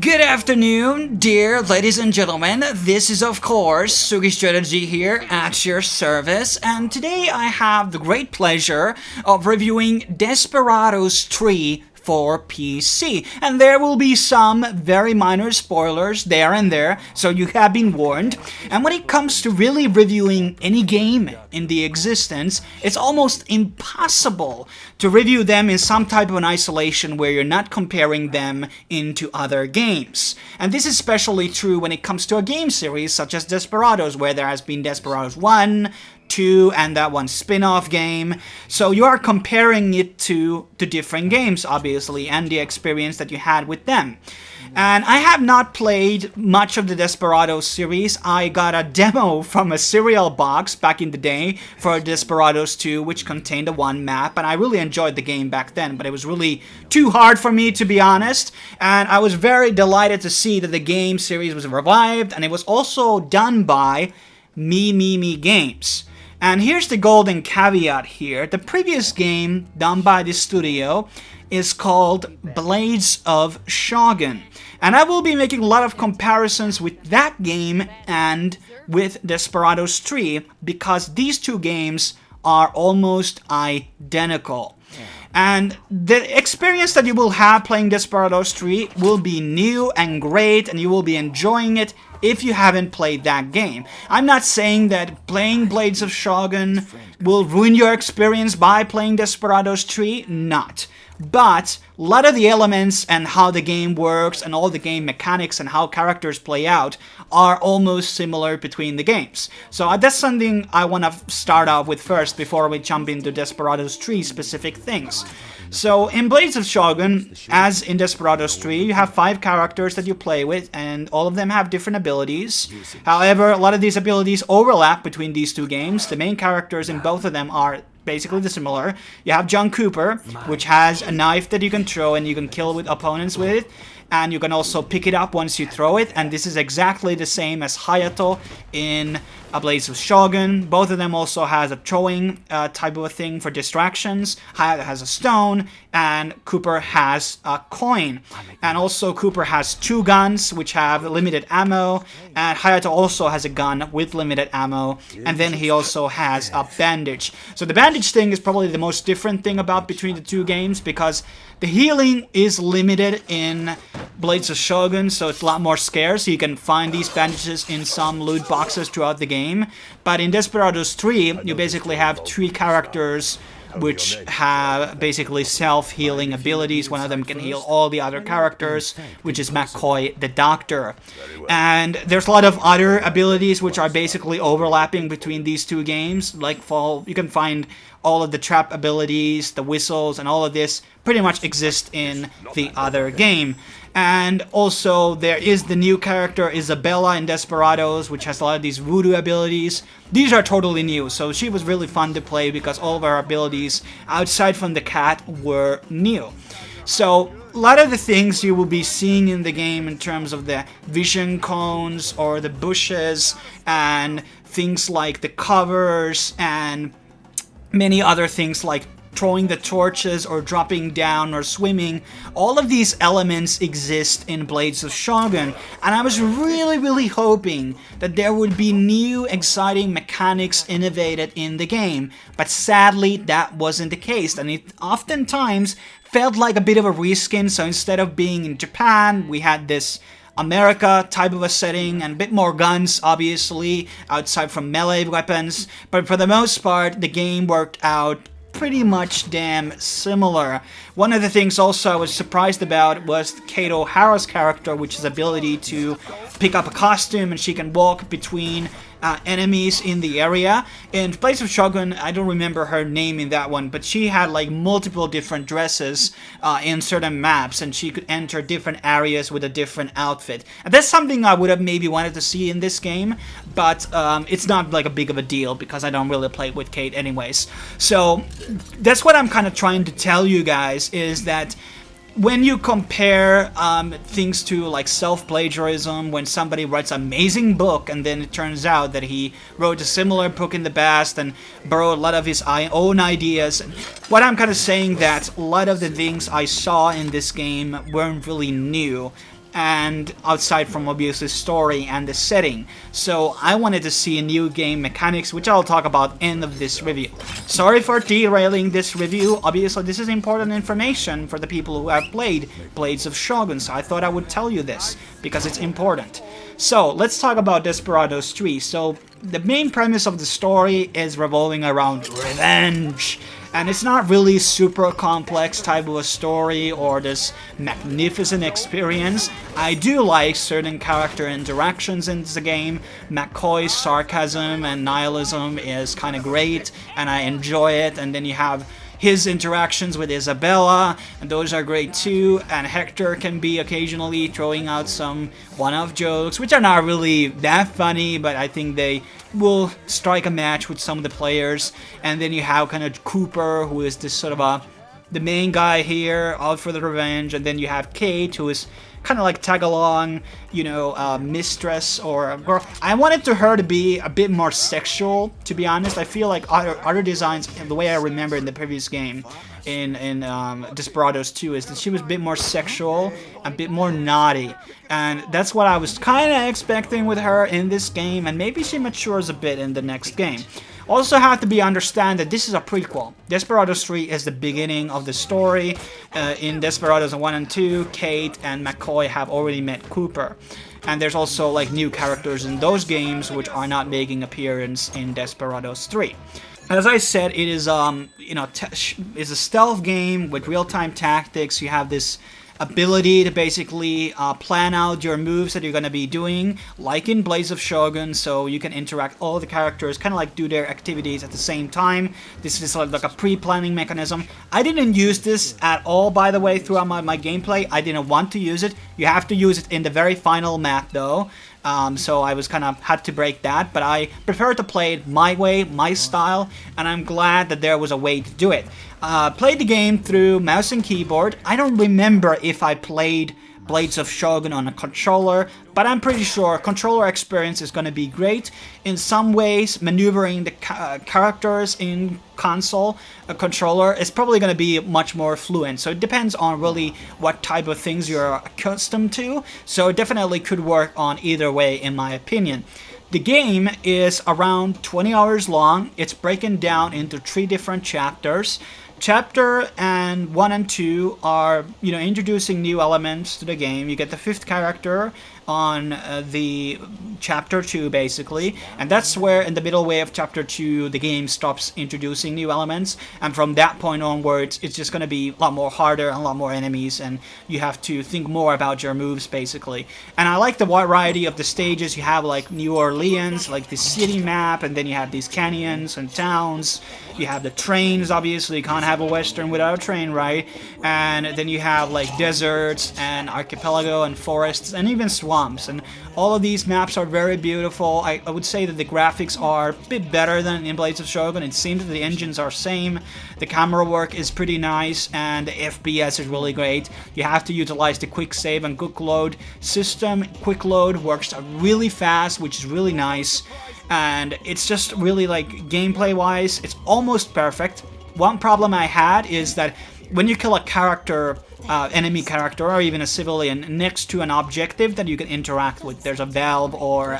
Good afternoon, dear ladies and gentlemen. This is, of course, Sugi Strategy here at your service, and today I have the great pleasure of reviewing Desperados III for PC. And there will be some very minor spoilers there and there, so you have been warned. And when it comes to really reviewing any game in the existence, it's almost impossible to review them in some type of an isolation where you're not comparing them into other games. And this is especially true when it comes to a game series such as Desperados, where there has been Desperados 1, 2, and that one spin-off game. So you are comparing it to different games, obviously, and the experience that you had with them. And I have not played much of the Desperados series. I got a demo from a cereal box back in the day for Desperados 2, which contained a one map, and I really enjoyed the game back then, but it was really too hard for me, to be honest. And I was very delighted to see that the game series was revived, and it was also done by Me Games. And here's the golden caveat here. The previous game done by this studio is called Blades of Shogun. And I will be making a lot of comparisons with that game and with Desperados 3 because these two games are almost identical. And the experience that you will have playing Desperados 3 will be new and great, and you will be enjoying it if you haven't played that game. I'm not saying that playing Blades of Shogun will ruin your experience by playing Desperados 3, not. But a lot of the elements and how the game works and all the game mechanics and how characters play out are almost similar between the games. So that's something I want to start off with first before we jump into Desperados 3 specific things. So in Blades of Shogun, as in Desperados 3, you have 5 characters that you play with, and all of them have different abilities. However, a lot of these abilities overlap between these two games. The main characters in both of them are basically similar. You have John Cooper, which has a knife that you can throw and you can kill with opponents with it. And you can also pick it up once you throw it, and this is exactly the same as Hayato in Blades of Shogun. Both of them also has a throwing type of a thing for distractions. Hayato has a stone, and Cooper has a coin. And also Cooper has 2 guns, which have limited ammo, and Hayato also has a gun with limited ammo, and then he also has a bandage. So the bandage thing is probably the most different thing about between the two games, because the healing is limited in Blades of Shogun, so it's a lot more scarce. You can find these bandages in some loot boxes throughout the game. But in Desperados 3, you basically have 3 characters which have basically self-healing abilities. One of them can heal all the other characters, which is McCoy the Doctor. And there's a lot of other abilities which are basically overlapping between these two games. Like you can find all of the trap abilities, the whistles, and all of this pretty much exist in the other game. And also there is the new character Isabelle in Desperados, which has a lot of these voodoo abilities. These are totally new, so she was really fun to play because all of her abilities outside from the cat were new. So a lot of the things you will be seeing in the game in terms of the vision cones or the bushes and things like the covers and many other things like throwing the torches or dropping down or swimming, all of these elements exist in Blades of Shogun, and I was really hoping that there would be new exciting mechanics innovated in the game, but sadly that wasn't the case, and it oftentimes felt like a bit of a reskin. So instead of being in Japan, we had this America type of a setting and a bit more guns, obviously, outside from melee weapons, but for the most part the game worked out pretty much damn similar. One of the things also I was surprised about was Kato Hara's character, which is ability to pick up a costume and she can walk between enemies in the area. In Blades of Shogun, I don't remember her name in that one, but she had like multiple different dresses in certain maps, and she could enter different areas with a different outfit. And that's something I would have maybe wanted to see in this game, but it's not like a big of a deal because I don't really play with Kate anyways. So that's what I'm kind of trying to tell you guys, is that when you compare things to like self-plagiarism, when somebody writes an amazing book and then it turns out that he wrote a similar book in the past and borrowed a lot of his own ideas, what I'm kind of saying that a lot of the things I saw in this game weren't really new. and outside from obviously story and the setting. So I wanted to see new game mechanics, which I'll talk about end of this review. Sorry for derailing this review. Obviously this is important information for the people who have played Blades of Shogun, so I thought I would tell you this because it's important. So let's talk about Desperados 3. So the main premise of the story is revolving around revenge. And it's not really super complex type of a story or this magnificent experience. I do like certain character interactions in the game. McCoy's sarcasm and nihilism is kind of great, and I enjoy it. And then you have his interactions with Isabelle, and those are great too. And Hector can be occasionally throwing out some one-off jokes, which are not really that funny, but I think they will strike a match with some of the players. And then you have kind of Cooper, who is this sort of the main guy here, out for the revenge. And then you have Kate, who is kind of like tag-along, you know, mistress or girl. I wanted her to be a bit more sexual, to be honest. I feel like other designs, the way I remember in the previous game, in Desperados 2, is that she was a bit more sexual, a bit more naughty. And that's what I was kind of expecting with her in this game, and maybe she matures a bit in the next game. Also have to understand that this is a prequel. Desperados 3 is the beginning of the story. In Desperados 1 and 2, Kate and McCoy have already met Cooper. And there's also like new characters in those games which are not making appearance in Desperados 3. As I said, it is it's a stealth game with real-time tactics. You have this ability to basically plan out your moves that you're going to be doing, like in Blades of Shogun, so you can interact all the characters, kind of like do their activities at the same time. This is like a pre-planning mechanism. I didn't use this at all, by the way, throughout my gameplay. I didn't want to use it. You have to use it in the very final map, though. So I was kind of had to break that, but I prefer to play it my way, my style, and I'm glad that there was a way to do it. Played the game through mouse and keyboard. I don't remember if I played Blades of Shogun on a controller, but I'm pretty sure controller experience is going to be great. In some ways, maneuvering the characters in console controller is probably going to be much more fluent. So it depends on really what type of things you're accustomed to. So it definitely could work on either way, in my opinion. The game is around 20 hours long. It's broken down into 3 different chapters. Chapter 1 and 2 are, introducing new elements to the game. You get the 5th character on the chapter 2, basically, and that's where in the middle way of chapter 2 the game stops introducing new elements, and from that point onwards it's just going to be a lot more harder and a lot more enemies, and you have to think more about your moves, basically. And I like the variety of the stages. You have like New Orleans, like the city map, and then you have these canyons and towns. You have the trains, obviously. You can't have a western without a train, right? And then you have like deserts and archipelago and forests and even swamps. And all of these maps are very beautiful. I would say that the graphics are a bit better than in Blades of Shogun. It seems that the engines are same. The camera work is pretty nice, and the FPS is really great. You have to utilize the quick save and quick load system. Quick load works really fast, which is really nice. And it's just really, like, gameplay wise, it's almost perfect. One problem I had is that when you kill a character, enemy character, or even a civilian next to an objective that you can interact with, there's a valve or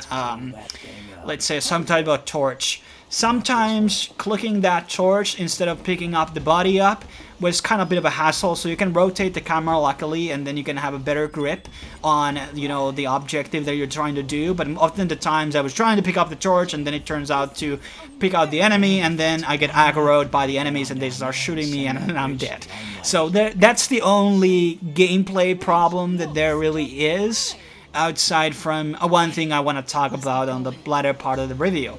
let's say some type of torch. Sometimes clicking that torch instead of picking up the body up was kind of a bit of a hassle, so you can rotate the camera luckily, and then you can have a better grip on, the objective that you're trying to do. But often the times I was trying to pick up the torch, and then it turns out to pick out the enemy, and then I get aggroed by the enemies and they start shooting me and I'm dead. So that's the only gameplay problem that there really is, outside from one thing I want to talk about on the latter part of the review.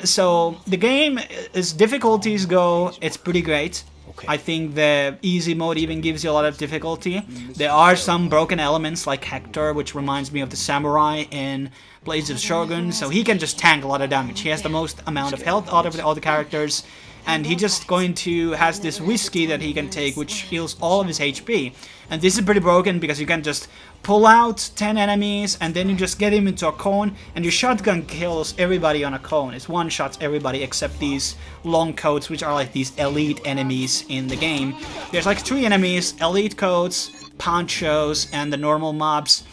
So the game, as difficulties go, it's pretty great. I think the easy mode even gives you a lot of difficulty. There are some broken elements like Hector, which reminds me of the samurai in Blades of Shogun, so he can just tank a lot of damage. He has the most amount of health out of all the characters, and he just has this whiskey that he can take, which heals all of his HP. And this is pretty broken because you can just pull out 10 enemies and then you just get him into a cone, and your shotgun kills everybody on a cone. It's one-shots everybody except these long coats, which are like these elite enemies in the game. There's like 3 enemies, elite coats, ponchos and the normal mobs.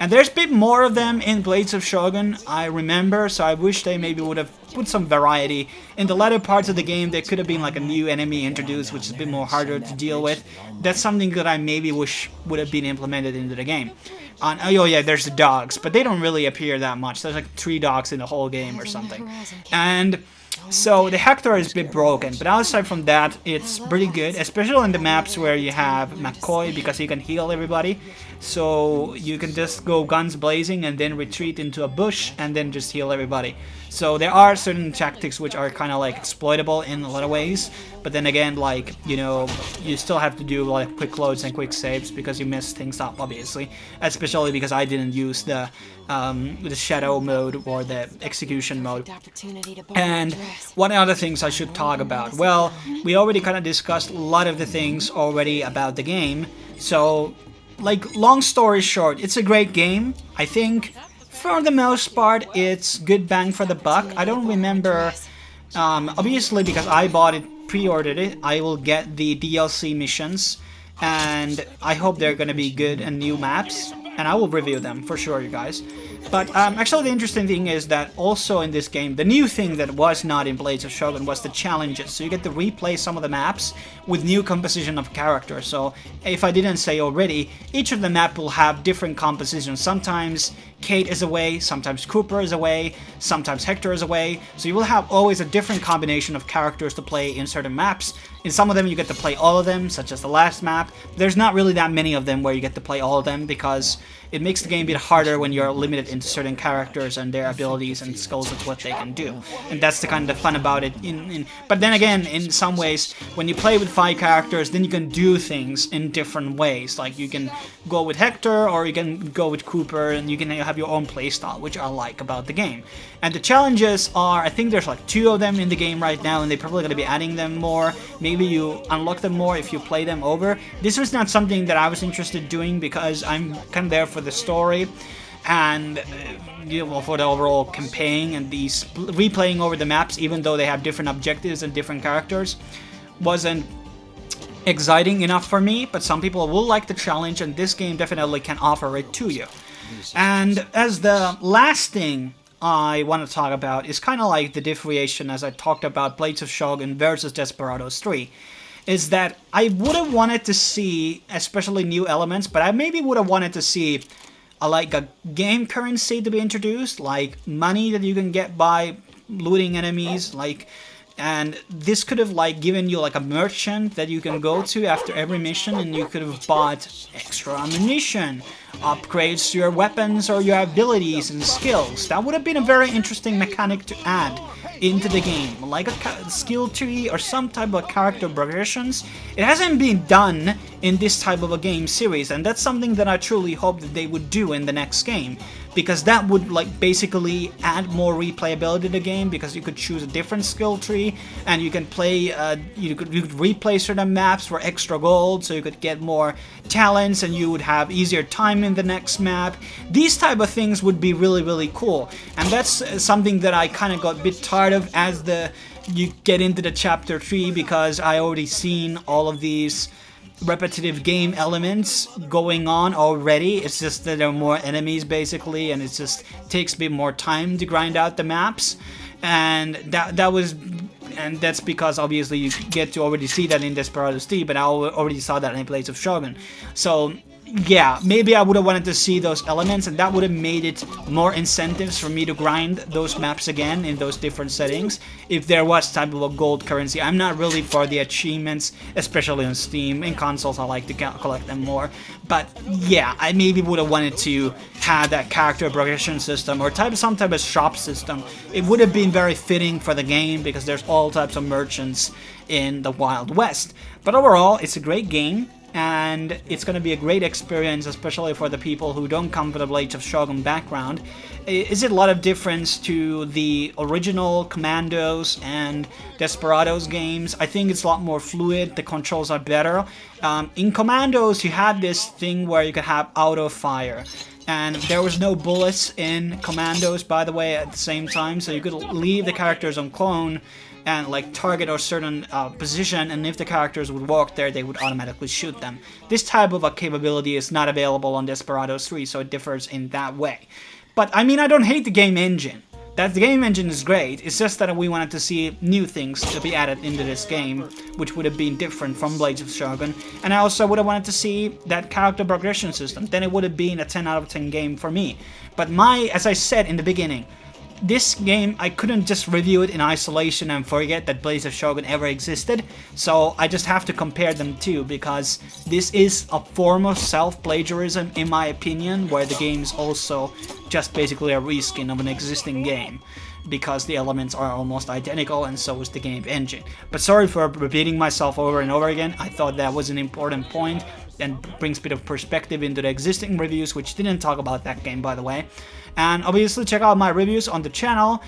And there's a bit more of them in Blades of Shogun, I remember, so I wish they maybe would have put some variety. In the latter parts of the game, there could have been like a new enemy introduced, which is a bit more harder to deal with. That's something that I maybe wish would have been implemented into the game. Oh yeah, there's the dogs, but they don't really appear that much. There's like 3 dogs in the whole game or something. And so the Hector is a bit broken, but outside from that, it's pretty good, especially in the maps where you have McCoy, because he can heal everybody. So you can just go guns blazing and then retreat into a bush and then just heal everybody. So there are certain tactics which are kind of like exploitable in a lot of ways, but then again, like, you know, you still have to do like quick loads and quick saves because you mess things up, obviously. Especially because I didn't use the shadow mode or the execution mode. And what other things I should talk about? Well, we already kind of discussed a lot of the things already about the game, so like, long story short, it's a great game. I think for the most part it's good bang for the buck. I don't remember, obviously because I bought it, pre-ordered it, I will get the DLC missions, and I hope they're gonna be good and new maps, and I will review them for sure, you guys. But actually the interesting thing is that also in this game, the new thing that was not in Blades of Shogun was the challenges. So you get to replay some of the maps with new composition of characters. So if I didn't say already, each of the map will have different compositions. Sometimes Kate is away, sometimes Cooper is away, sometimes Hector is away. So you will have always a different combination of characters to play in certain maps. In some of them you get to play all of them, such as the last map. There's not really that many of them where you get to play all of them because it makes the game a bit harder when you're limited into certain characters and their abilities and skills of what they can do. And that's the kind of fun about it. But then again, in some ways, when you play with 5 characters, then you can do things in different ways. Like you can go with Hector or you can go with Cooper, and you can have your own playstyle, which I like about the game. And the challenges are, I think there's like 2 of them in the game right now, and they're probably going to be adding them more. Maybe you unlock them more if you play them over. This was not something that I was interested in doing because I'm kind of there for the story and you know, for the overall campaign, and these replaying over the maps, even though they have different objectives and different characters, wasn't exciting enough for me. But some people will like the challenge, and this game definitely can offer it to you. And as the last thing I want to talk about is kind of like the differentiation, as I talked about Blades of Shogun versus Desperados 3, is that I would have wanted to see, especially new elements, but I maybe would have wanted to see like a game currency to be introduced, like money that you can get by looting enemies, like, and this could have like given you like a merchant that you can go to after every mission, and you could have bought extra ammunition, upgrades to your weapons or your abilities and skills. That would have been a very interesting mechanic to add into the game, like a skill tree or some type of character progressions. It hasn't been done in this type of a game series, and that's something that I truly hope that they would do in the next game, because that would like basically add more replayability to the game, because you could choose a different skill tree and you can play you could replay certain maps for extra gold, so you could get more talents and you would have easier time in the next map. These type of things would be really cool, and that's something that I kind of got a bit tired of as you get into the chapter 3, because I already seen all of these repetitive game elements going on already. It's just that there are more enemies basically, and it just takes a bit more time to grind out the maps, and that's because obviously you get to already see that in Desperados 3, but I already saw that in Blades of Shogun. So yeah, maybe I would have wanted to see those elements, and that would have made it more incentives for me to grind those maps again in those different settings if there was type of a gold currency. I'm not really for the achievements, especially on Steam. In consoles I like to collect them more, but yeah, I maybe would have wanted to have that character progression system or some type of shop system. It would have been very fitting for the game, because there's all types of merchants in the Wild West. But overall, it's a great game, and it's going to be a great experience, especially for the people who don't come from the Blades of Shogun background. Is it a lot of difference to the original Commandos and Desperados games? I think it's a lot more fluid, the controls are better. In Commandos, you had this thing where you could have auto fire, and there was no bullets in Commandos, by the way, at the same time, so you could leave the characters on clone and like target a certain position, and if the characters would walk there, they would automatically shoot them. This type of a capability is not available on Desperados 3, so it differs in that way. But I mean, I don't hate the game engine. That the game engine is great, it's just that we wanted to see new things to be added into this game, which would have been different from Blades of Shogun, and I also would have wanted to see that character progression system. Then it would have been a 10 out of 10 game for me. But as I said in the beginning, this game, I couldn't just review it in isolation and forget that Blades of Shogun ever existed, so I just have to compare them too, because this is a form of self-plagiarism in my opinion, where the game is also just basically a reskin of an existing game, because the elements are almost identical and so is the game engine. But sorry for repeating myself over and over again, I thought that was an important point and brings a bit of perspective into the existing reviews, which didn't talk about that game, by the way. And obviously check out my reviews on the channel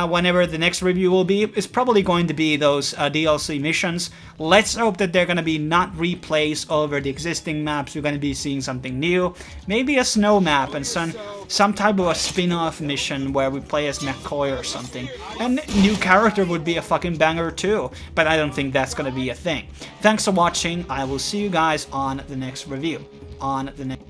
whenever the next review will be. It's probably going to be those DLC missions. Let's hope that they're going to be not replaced over the existing maps. We're going to be seeing something new. Maybe a snow map and some type of a spin-off mission where we play as McCoy or something. And new character would be a fucking banger too. But I don't think that's going to be a thing. Thanks for watching. I will see you guys on the next review. On the next